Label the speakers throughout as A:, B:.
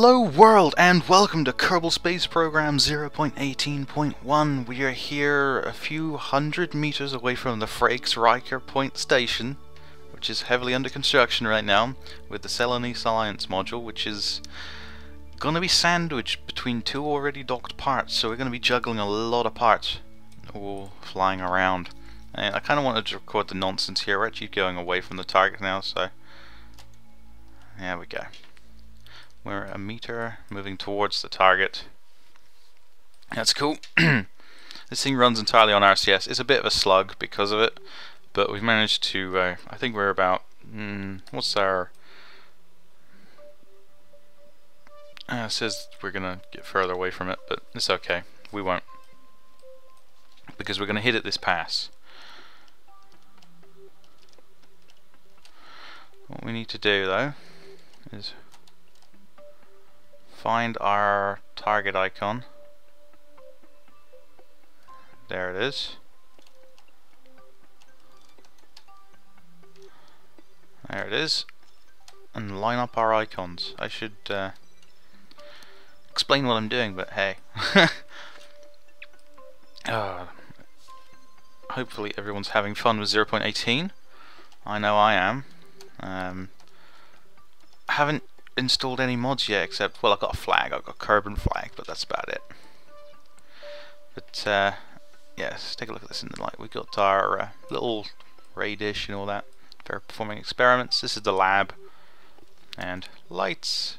A: Hello world and welcome to Kerbal Space Program 0.18.1. We are here a few hundred meters away from the Frakes-Riker Station, which is heavily under construction right now, with the Celanese Alliance module, which is gonna be sandwiched between two already docked parts, so we're gonna be juggling a lot of parts all flying around. And I kinda wanted to record the nonsense here. We're actually going away from the target now, so there we go. We're a meter moving towards the target. That's cool. This thing runs entirely on RCS. It's a bit of a slug because of it, but we've managed to, I think we're about, what's our, it says we're gonna get further away from it, but it's okay, we won't, because we're gonna hit it this pass. What we need to do though is find our target icon. There it is. There it is. And line up our icons. I should explain what I'm doing, but hey. Hopefully everyone's having fun with 0.18. I know I am. I haven't installed any mods yet, except, well, I've got a flag, I've got a Kerbal flag, but that's about it. But yes, take a look at this in the light. We've got our little ray dish and all that for performing experiments. This is the lab, and lights.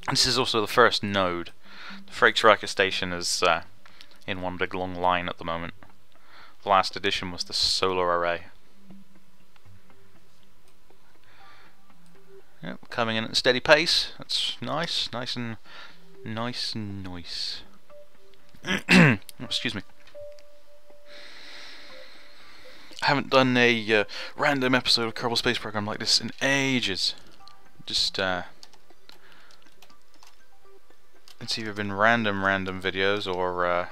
A: And this is also the first node. The Frakes-Riker Station is in one big long line at the moment. The last addition was the solar array. Yep, coming in at a steady pace. That's nice, nice and nice. Oh, excuse me. I haven't done a random episode of Kerbal Space Program like this in ages. Just it's either been random videos or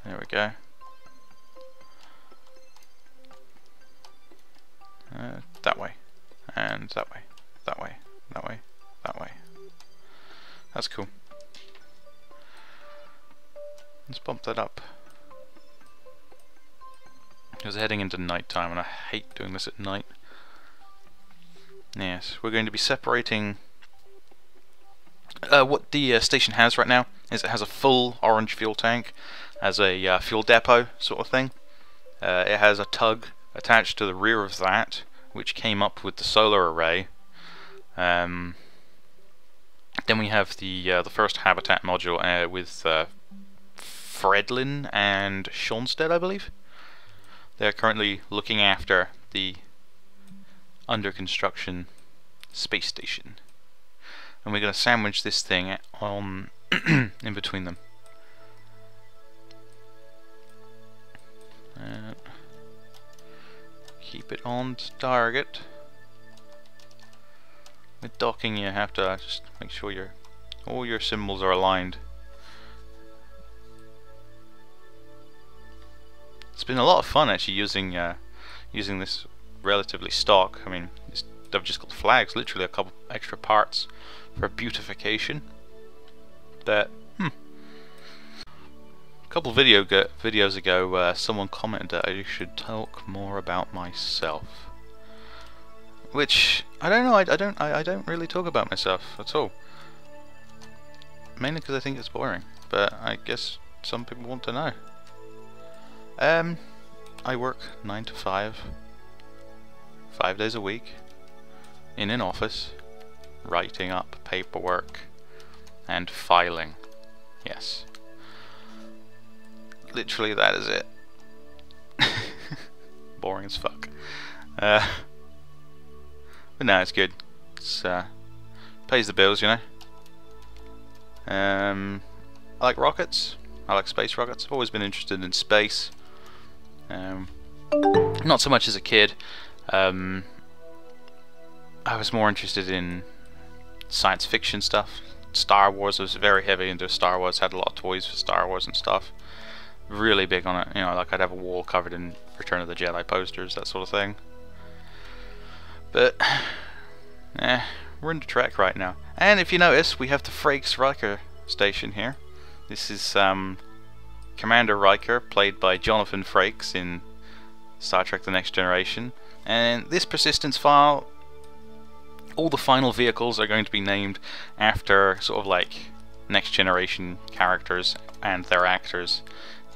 A: there we go. That way, and that way, that way, that way, that way. That's cool. Let's bump that up. Because heading into night time, and I hate doing this at night. Yes, we're going to be separating. What the station has right now is it has a full orange fuel tank as a fuel depot sort of thing. It has a tug attached to the rear of that, which came up with the solar array. Then we have the first habitat module with Fredlin and Schonstedt, I believe. They're currently looking after the under construction space station, and we're going to sandwich this thing on in between them. Keep it on target. With docking, you have to just make sure all your symbols are aligned. It's been a lot of fun actually using this relatively stock. I mean, I've just got flags, literally a couple extra parts for beautification. That a couple videos ago, someone commented that I should talk more about myself, which I don't know. I don't really talk about myself at all, mainly because I think it's boring. But I guess some people want to know. I work 9 to 5, 5 days a week, in an office, writing up paperwork and filing. Yes. Literally, that is it. Boring as fuck. But no, it's good. It's pays the bills, you know. I like rockets. I like space rockets. I've always been interested in space. Not so much as a kid. I was more interested in science fiction stuff. Star Wars. I was very heavy into Star Wars. Had a lot of toys for Star Wars and stuff. Really big on it, you know, like I'd have a wall covered in Return of the Jedi posters, that sort of thing. But we're in the Trek right now. And if you notice, we have the Frakes-Riker Station here. This is Commander Riker, played by Jonathan Frakes in Star Trek The Next Generation. And this persistence file, all the final vehicles are going to be named after sort of like Next Generation characters and their actors,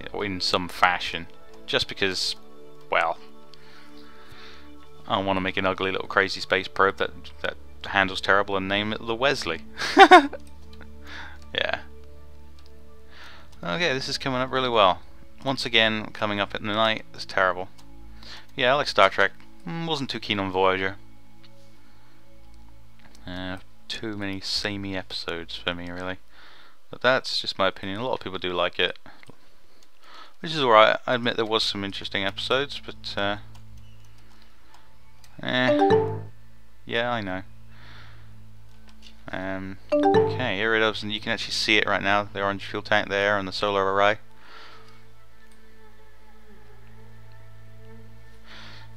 A: you know, in some fashion. Just because, well, I want to make an ugly little crazy space probe that handles terrible and name it the Wesley. Yeah. Okay, this is coming up really well. Once again, coming up at the night. It's terrible. Yeah, I like Star Trek. Wasn't too keen on Voyager. Too many samey episodes for me, really. But that's just my opinion. A lot of people do like it, which is alright. I admit there was some interesting episodes, but yeah, I know. Okay, here it is, and you can actually see it right now. The orange fuel tank there and the solar array.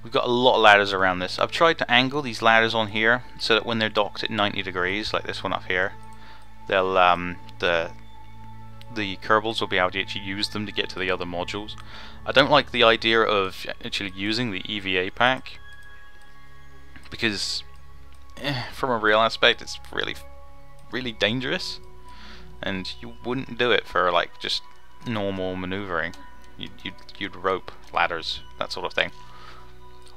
A: We've got a lot of ladders around this. I've tried to angle these ladders on here so that when they're docked at 90 degrees, like this one up here, they'll the Kerbals will be able to actually use them to get to the other modules. I don't like the idea of actually using the EVA pack because from a real aspect it's really dangerous, and you wouldn't do it for like just normal maneuvering. You'd rope ladders, that sort of thing.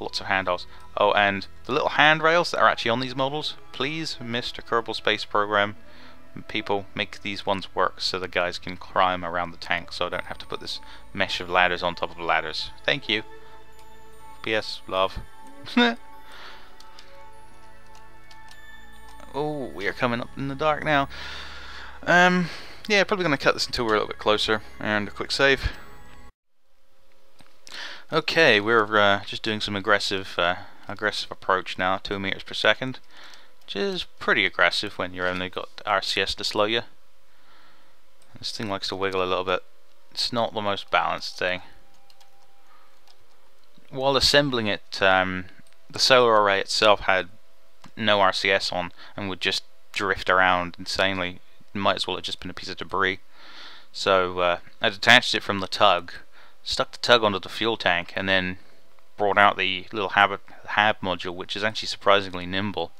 A: Lots of handholds. Oh, and the little handrails that are actually on these models, please, Mr. Kerbal Space Program, people, make these ones work so the guys can climb around the tank, so I don't have to put this mesh of ladders on top of ladders. Thank you. P.S. Love. Oh, we are coming up in the dark now. Yeah, probably going to cut this until we're a little bit closer, and a quick save. Okay, we're just doing some aggressive approach now, 2 meters per second, which is pretty aggressive when you've only got RCS to slow you. This thing likes to wiggle a little bit. It's not the most balanced thing. While assembling it, the solar array itself had no RCS on and would just drift around insanely. It might as well have just been a piece of debris. So I detached it from the tug, stuck the tug onto the fuel tank, and then brought out the little hab module, which is actually surprisingly nimble.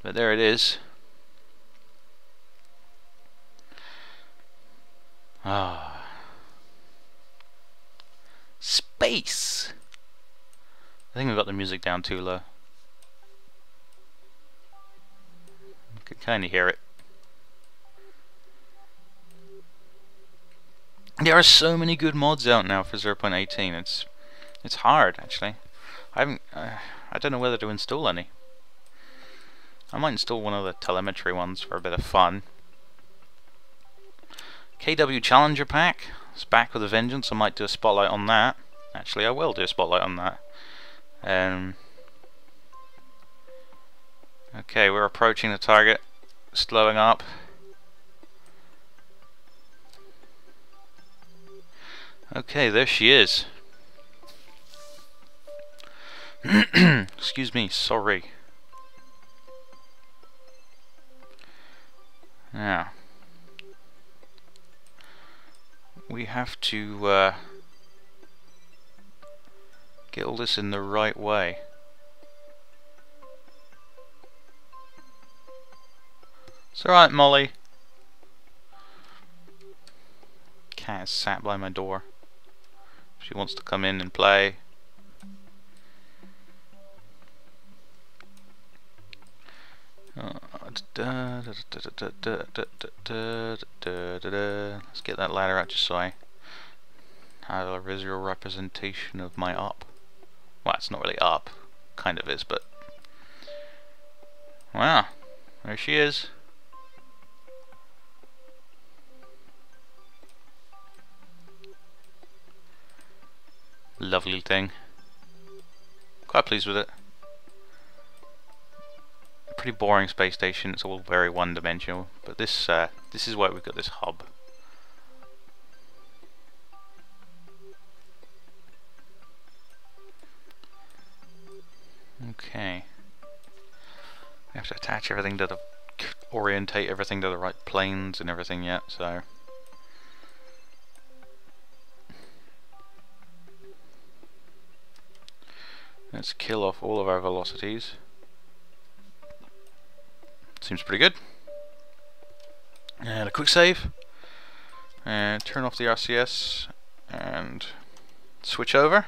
A: But there it is. Ah, space. I think we've got the music down too low. I could kind of hear it. There are so many good mods out now for 0.18. It's hard, actually. I don't know whether to install any. I might install one of the telemetry ones for a bit of fun. KW Challenger pack. It's back with a vengeance. I might do a spotlight on that. Actually, I will do a spotlight on that. Okay, we're approaching the target. Slowing up. Okay, there she is. Excuse me, sorry. Now, we have to get all this in the right way. It's alright, Molly. Cat is sat by my door. She wants to come in and play. Let's get that ladder out just so I have a visual representation of my up. Well, it's not really up. Kind of is, but... Wow. There she is. Lovely thing. Quite pleased with it. Pretty boring space station. It's all very one-dimensional. But this is why we've got this hub. Okay. We have to attach everything to the, orientate everything to the right planes and everything yet, so. Let's kill off all of our velocities. Seems pretty good. And a quick save. And turn off the RCS and switch over.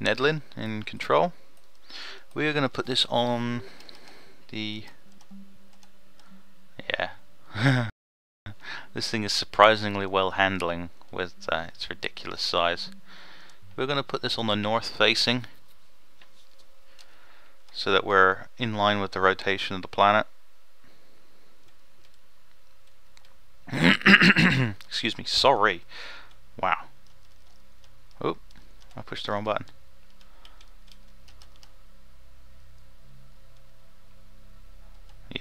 A: Nedlin in control. We are going to put this on the... yeah. This thing is surprisingly well handling with its ridiculous size. We're going to put this on the north facing so that we're in line with the rotation of the planet. Excuse me, sorry. Wow. Oh, I pushed the wrong button.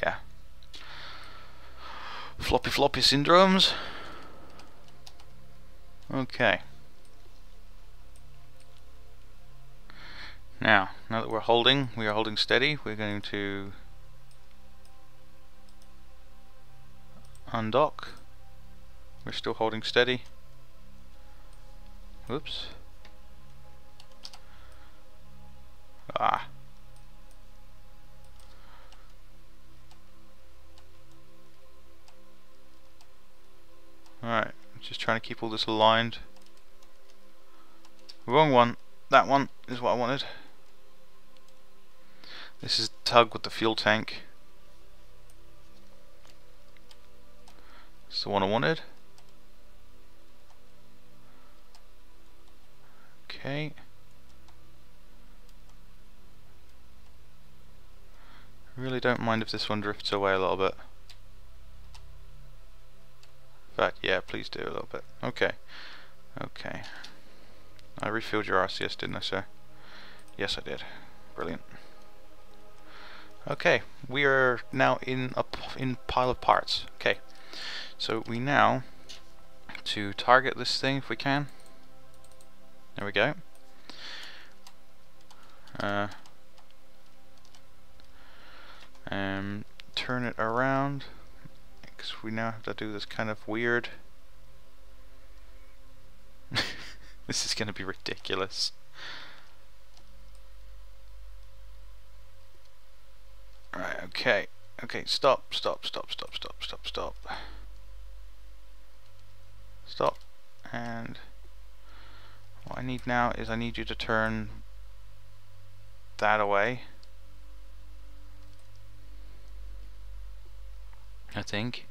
A: Yeah. Floppy syndromes. Okay. Now that we are holding steady, we're going to undock. We're still holding steady. Whoops. Ah. Alright, just trying to keep all this aligned. Wrong one. That one is what I wanted. This is tug with the fuel tank. It's the one I wanted. Okay. Really don't mind if this one drifts away a little bit. In fact, yeah, please do a little bit. Okay. Okay. I refilled your RCS, didn't I, sir? Yes, I did. Brilliant. Okay, we are now in a pile of parts. Okay, so we now to target this thing if we can. There we go. Turn it around because we now have to do this kind of weird. This is going to be ridiculous. Right, okay. Okay, stop. Stop. And what I need now is I need you to turn that away. I think.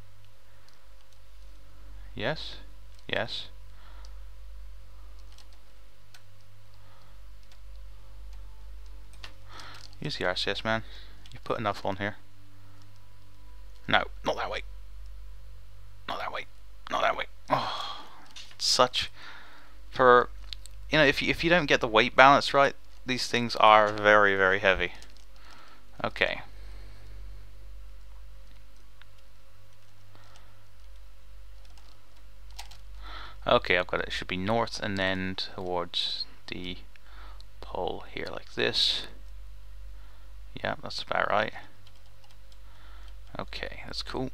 A: Yes. Yes. Use the RCS, man. You've put enough on here. No, not that way. Not that way. Not that way. Oh, such for if you don't get the weight balance right, these things are very, very heavy. Okay. Okay, I've got it. It should be north and then towards the pole here like this. Yeah, that's about right. Okay, that's cool.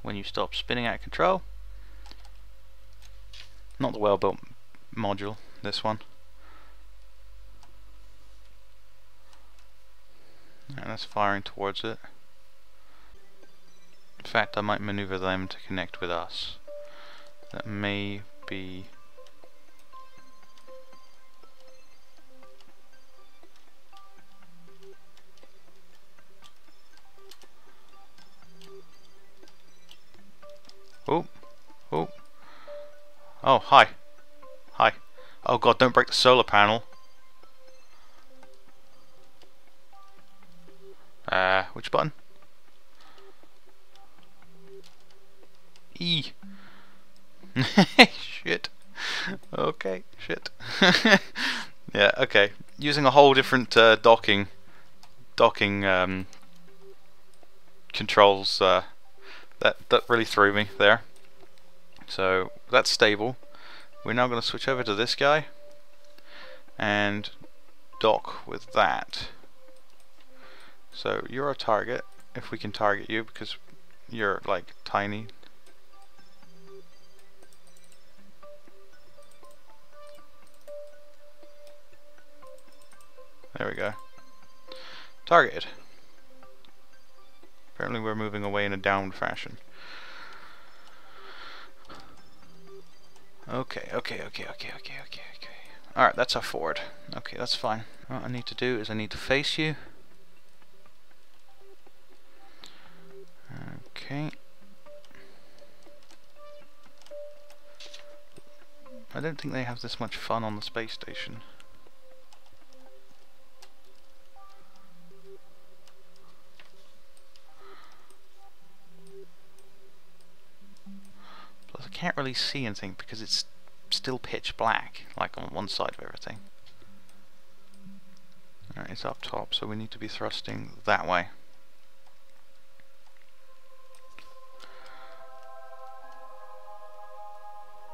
A: When you stop spinning out of control. Not the well-built module, this one. And that's firing towards it. In fact, I might maneuver them to connect with us. That may be... Oh, oh, oh, hi, hi. Oh god, don't break the solar panel. Which button? E. Shit. Okay, shit. Yeah, okay. Using a whole different docking controls. That really threw me there. So that's stable. We're now going to switch over to this guy and dock with that. So you're a target, if we can target you, because you're like tiny. There we go. Targeted. Apparently we're moving away in a downward fashion. Okay. Alright, that's our forward. Okay, that's fine. What I need to do is I need to face you. Okay. I don't think they have this much fun on the space station. Plus I can't really see anything because it's still pitch black, like on one side of everything. Alright, it's up top, so we need to be thrusting that way.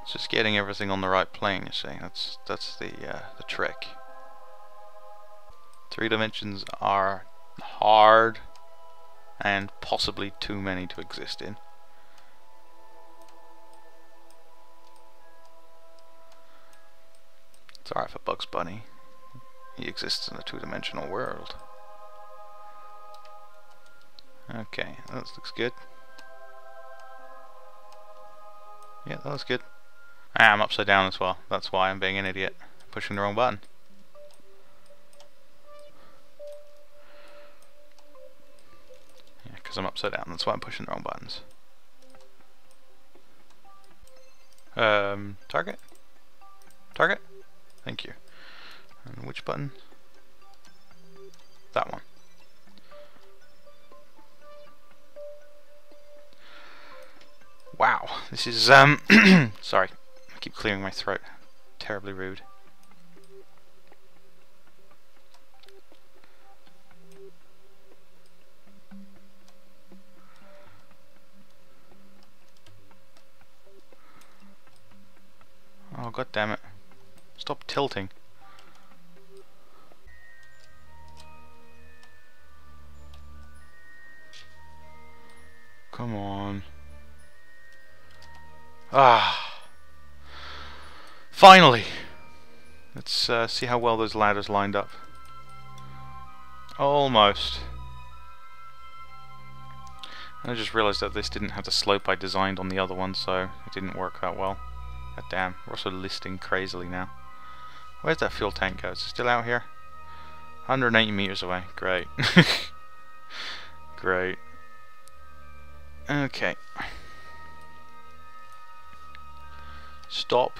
A: It's just getting everything on the right plane, you see. That's the trick. 3 dimensions are hard and possibly too many to exist in. It's alright for Bugs Bunny. He exists in a 2-dimensional world. Okay, that looks good. Yeah, that looks good. I'm upside down as well. That's why I'm being an idiot. Pushing the wrong button. Yeah, because I'm upside down. That's why I'm pushing the wrong buttons. Target? Target? Thank you. And which button? That one. Wow, this is sorry, I keep clearing my throat. Terribly rude. Oh, god damn it. Stop tilting. Come on. Ah. Finally. Let's see how well those ladders lined up. Almost. I just realised that this didn't have the slope I designed on the other one, so it didn't work that well. God damn, we're also listing crazily now. Where's that fuel tank go? Is it still out here? 180 meters away. Great. Great. Okay. Stop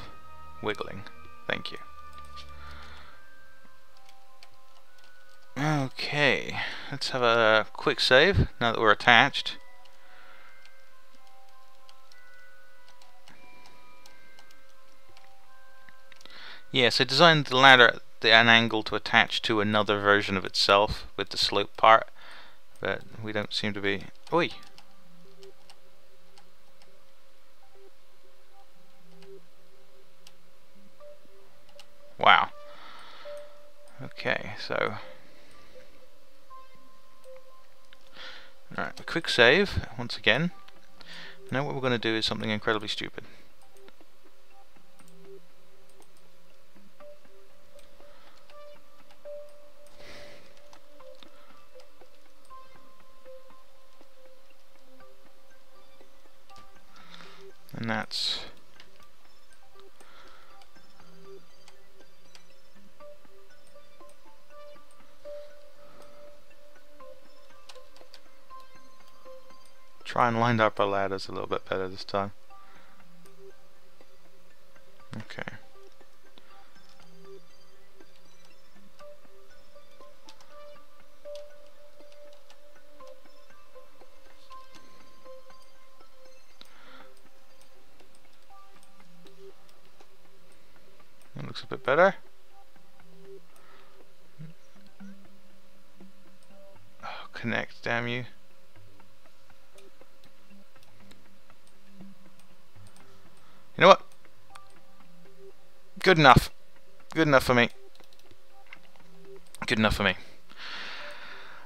A: wiggling. Thank you. Okay. Let's have a quick save now that we're attached. Yes, I designed the ladder at an angle to attach to another version of itself with the slope part, but we don't seem to be... Oi! Wow. Okay, so... Alright, a quick save, once again. Now what we're going to do is something incredibly stupid. And that's... Try and line up our ladders a little bit better this time. Okay. That looks a bit better. Oh, connect, damn you. You know what? Good enough. Good enough for me. Good enough for me.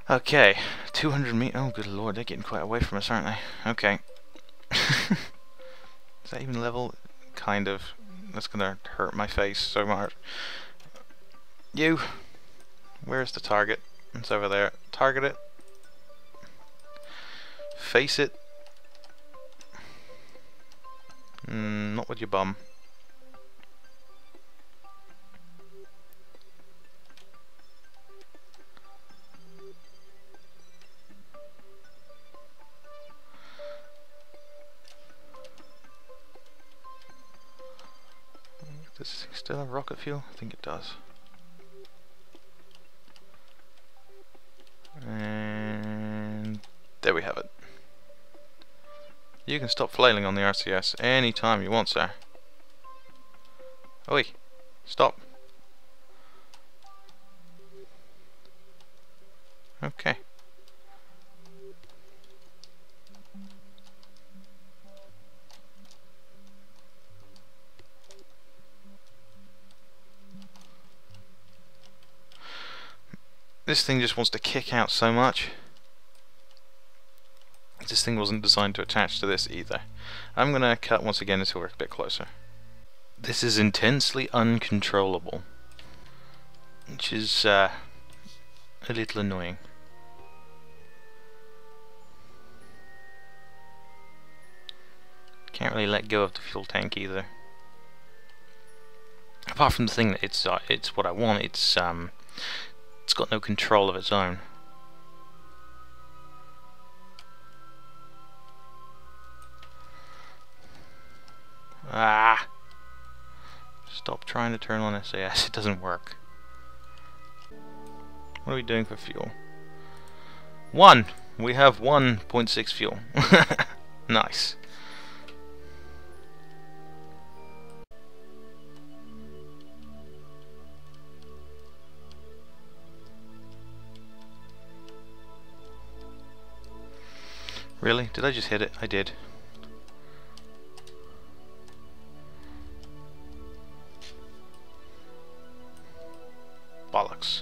A: Okay, 200 meters. Oh, good lord, they're getting quite away from us, aren't they? Okay. Is that even level? Kind of. That's gonna hurt my face so much. You! Where's the target? It's over there. Target it. Face it. Not with your bum. Does this thing still have rocket fuel? I think it does. And there we have it. You can stop flailing on the RCS anytime you want, sir. Oi! Stop. Okay. This thing just wants to kick out so much. This thing wasn't designed to attach to this either. I'm gonna cut once again until we're a bit closer. This is intensely uncontrollable, which is a little annoying. Can't really let go of the fuel tank either. Apart from the thing that it's what I want. It's got no control of its own. Ah! Stop trying to turn on SAS, it doesn't work. What are we doing for fuel? 1! We have 1.6 fuel. Nice. Really? Did I just hit it? I did. Bollocks.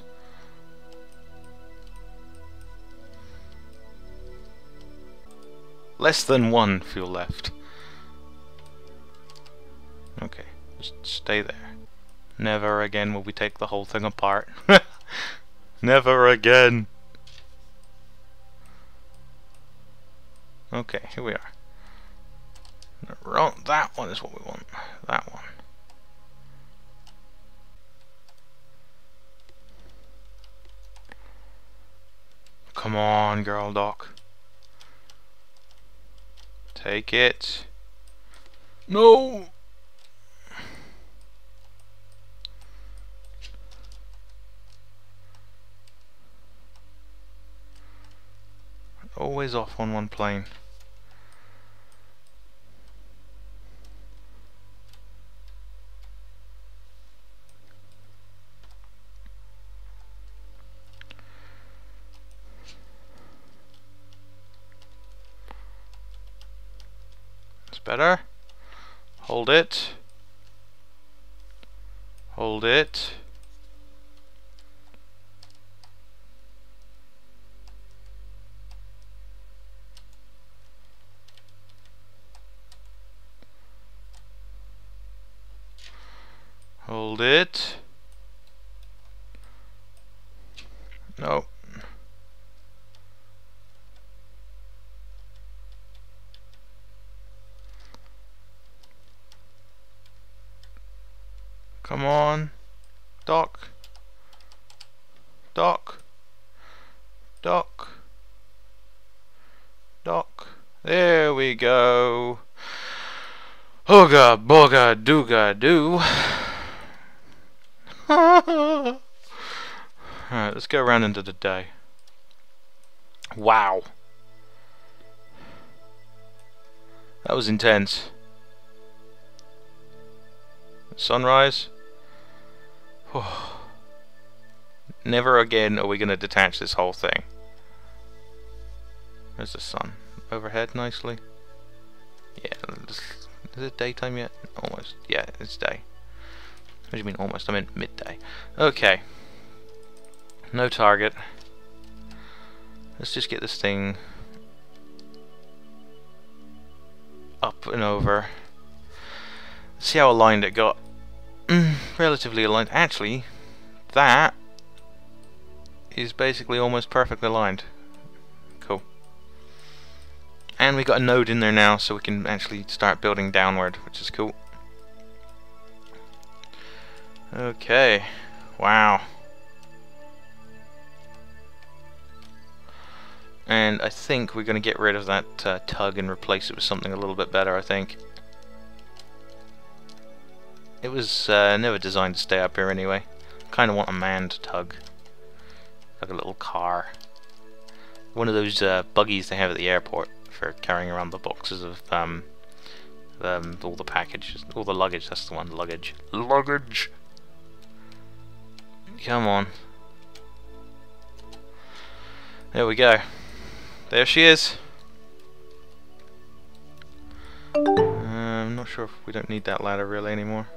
A: Less than 1 fuel left. Okay, just stay there. Never again will we take the whole thing apart. Never again. Okay, here we are. That one is what we want. That one. Come on, girl doc. Take it. No! Always off on one plane. Better. Hold it. Hold it. Hold it. No. Come on, Doc. Doc. Doc. Doc. There we go. Ooga booga dooga doo. Alright, let's go around into the day. Wow. That was intense. Sunrise. Never again are we going to detach this whole thing. There's the sun overhead nicely. Yeah, is it daytime yet? Almost. Yeah, it's day. What do you mean almost? I meant midday. Okay. No target. Let's just get this thing up and over. See how aligned it got. Relatively aligned. Actually, that is basically almost perfectly aligned. Cool. And we got a node in there now, so we can actually start building downward, which is cool. Okay. Wow. And I think we're going to get rid of that tug and replace it with something a little bit better, I think. It was never designed to stay up here anyway. Kind of want a manned tug. Like a little car. One of those buggies they have at the airport for carrying around the boxes of all the packages, all the luggage. That's the one, luggage. Luggage! Come on. There we go. There she is. I'm not sure if we don't need that ladder really anymore.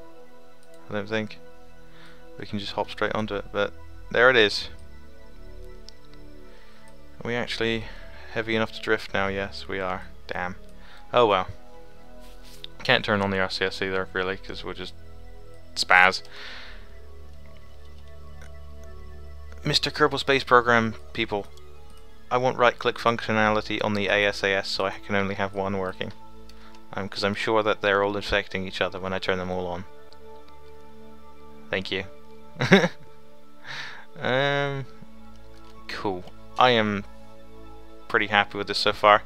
A: I don't think. We can just hop straight onto it, but there it is. Are we actually heavy enough to drift now? Yes, we are. Damn. Oh well. Can't turn on the RCS either, really, because we'll just spaz. Mr. Kerbal Space Program people, I want right-click functionality on the ASAS, so I can only have one working. Because I'm sure that they're all infecting each other when I turn them all on. Thank you. Cool. I am pretty happy with this so far.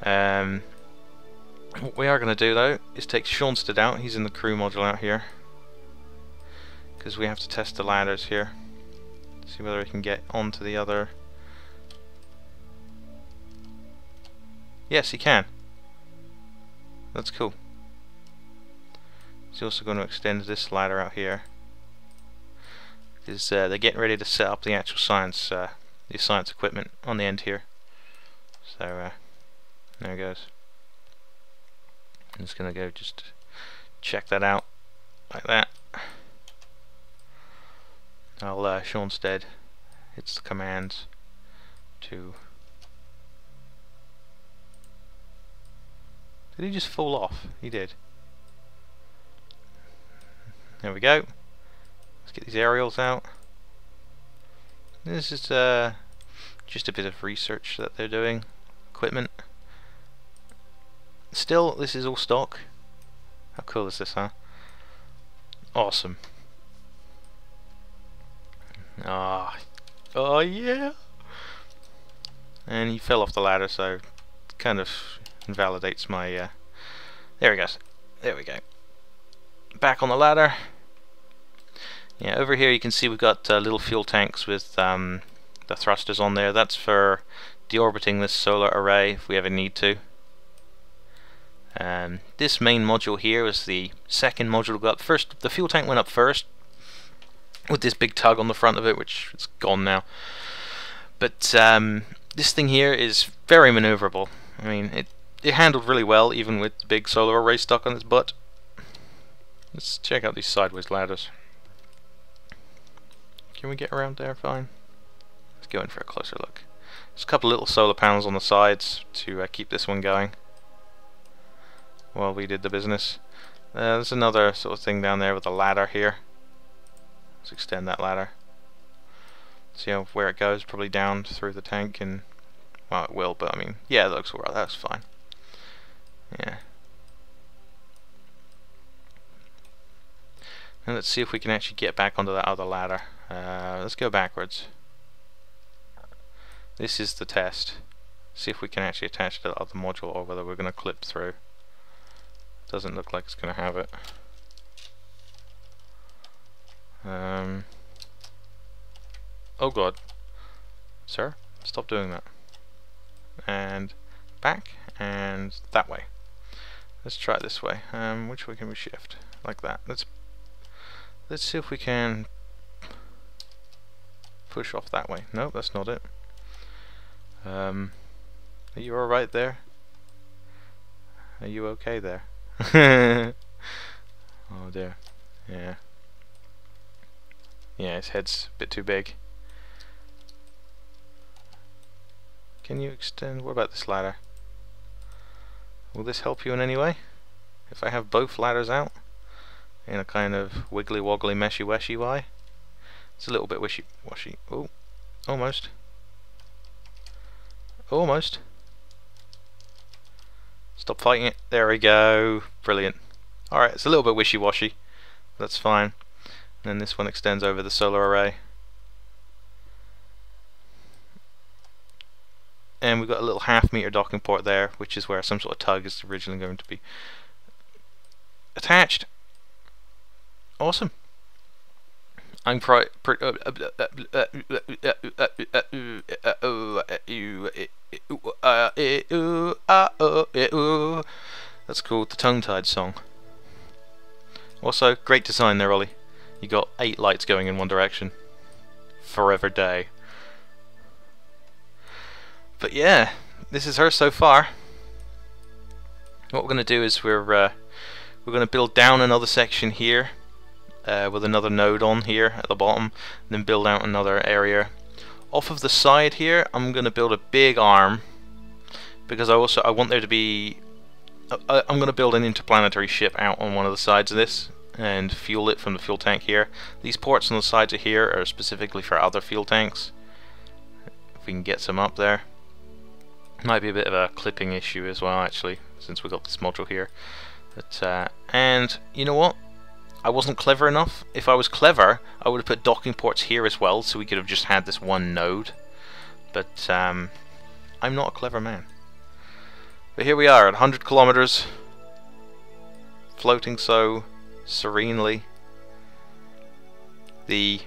A: What we are going to do though is take Seanstead out. He's in the crew module out here, because we have to test the ladders here. See whether we can get onto the other. Yes, he can. That's cool. He's also going to extend this ladder out here, because they're getting ready to set up the actual science equipment on the end here. So there it goes. I'm just gonna go just check that out like that. I'll Seanstead hits the commands to. Did he just fall off? He did. There we go. Let's get these aerials out. This is just a bit of research that they're doing. Equipment. Still, this is all stock. How cool is this, huh? Awesome. Ah, oh yeah. And he fell off the ladder, so it kind of invalidates my. There he goes. There we go. Back on the ladder. Yeah, over here you can see we've got little fuel tanks with the thrusters on there. That's for deorbiting this solar array if we ever need to. This main module here was the second module to go up first. The fuel tank went up first with this big tug on the front of it, which is gone now. But this thing here is very maneuverable. I mean, it handled really well even with the big solar array stuck on its butt. Let's check out these sideways ladders. Can we get around there fine? Let's go in for a closer look. There's a couple little solar panels on the sides to keep this one going while we did the business. There's another sort of thing down there with a ladder here. Let's extend that ladder. See how where it goes, probably down through the tank, and well, it will, but I mean, yeah, it looks alright. That's fine. Yeah. And let's see if we can actually get back onto that other ladder. Let's go backwards. This is the test. See if we can actually attach to the other module, or whether we're going to clip through. Doesn't look like it's going to have it. Oh god. Sir, stop doing that. And back, and that way. Let's try it this way. Which way can we shift? Like that. Let's see if we can push off that way. Nope, that's not it. Are you alright there? Are you okay there? Oh dear. Yeah. Yeah, his head's a bit too big. Can you extend? What about this ladder? Will this help you in any way? If I have both ladders out in a kind of wiggly woggly meshy weshy way? It's a little bit wishy washy. Oh, almost. Almost. Stop fighting it. There we go. Brilliant. Alright, it's a little bit wishy washy. That's fine. And then this one extends over the solar array. And we've got a little half-meter docking port there, which is where some sort of tug is originally going to be attached. Awesome. I'm that's called the tongue-tied song. Also, great design there, Ollie. You got 8 lights going in one direction. Forever day. But yeah, this is her so far. What we're going to do is we're going to build down another section here with another node on here at the bottom, and then build out another area. Off of the side here, I'm going to build a big arm because I want there to be. I'm going to build an interplanetary ship out on one of the sides of this and fuel it from the fuel tank here. These ports on the sides of here are specifically for other fuel tanks. If we can get some up there. Might be a bit of a clipping issue as well, actually, since we got this module here. But and you know what? I wasn't clever enough. If I was clever, I would have put docking ports here as well, so we could have just had this one node. But I'm not a clever man. But here we are at 100 kilometers, floating so serenely. The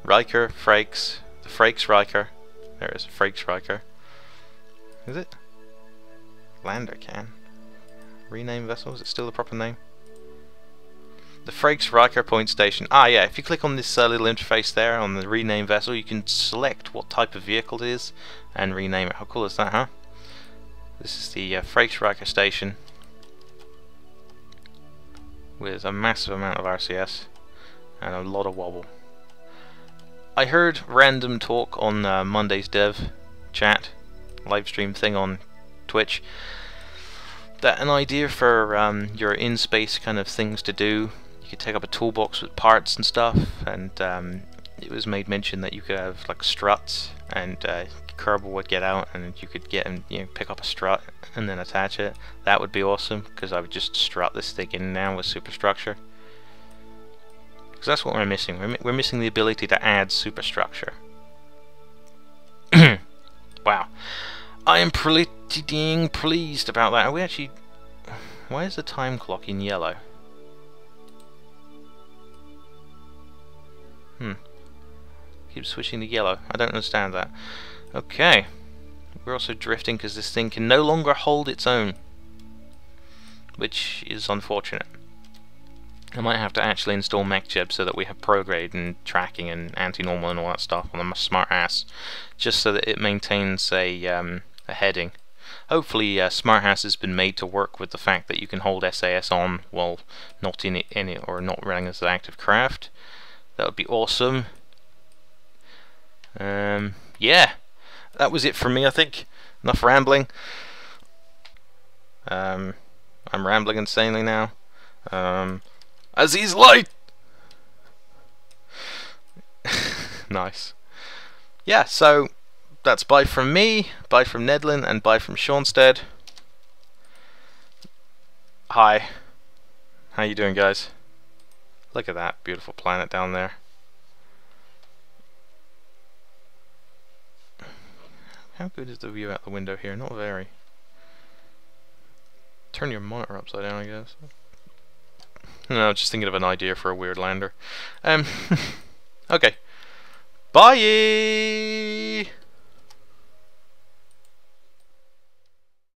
A: Frakes-Riker. There it is, Frakes-Riker. Is it? Lander can. Rename vessel, is it still the proper name? The Frakes-Riker point station. Ah yeah, if you click on this little interface there on the rename vessel, you can select what type of vehicle it is and rename it. How cool is that, huh? This is the Frakes-Riker Station with a massive amount of RCS and a lot of wobble. I heard random talk on Monday's dev chat livestream thing on Twitch that an idea for your in-space kind of things to do, you could take up a toolbox with parts and stuff, and it was made mention that you could have like struts, and Kerbal would get out and you could get and pick up a strut and then attach it. That would be awesome, because I would just strut this thing in now with superstructure, because that's what we're missing. We're missing the ability to add superstructure. Wow, I am pretty dang pleased about that. Are we actually? Why is the time clock in yellow? Keeps switching to yellow. I don't understand that. Okay, we're also drifting because this thing can no longer hold its own, which is unfortunate. I might have to actually install MechJeb so that we have prograde and tracking and anti-normal and all that stuff on the smart ass, just so that it maintains a heading. Hopefully smart ass has been made to work with the fact that you can hold SAS on while not in it or not running as an active craft. That would be awesome. Yeah, that was it for me, I think. Enough rambling. I'm rambling insanely now. Aziz Light! Nice. Yeah, so that's bye from me, bye from Nedlin, and bye from Seanstead. Hi. How you doing, guys? Look at that beautiful planet down there. How good is the view out the window here? Not very. Turn your monitor upside down, I guess. No, just thinking of an idea for a weird lander. Okay. Bye!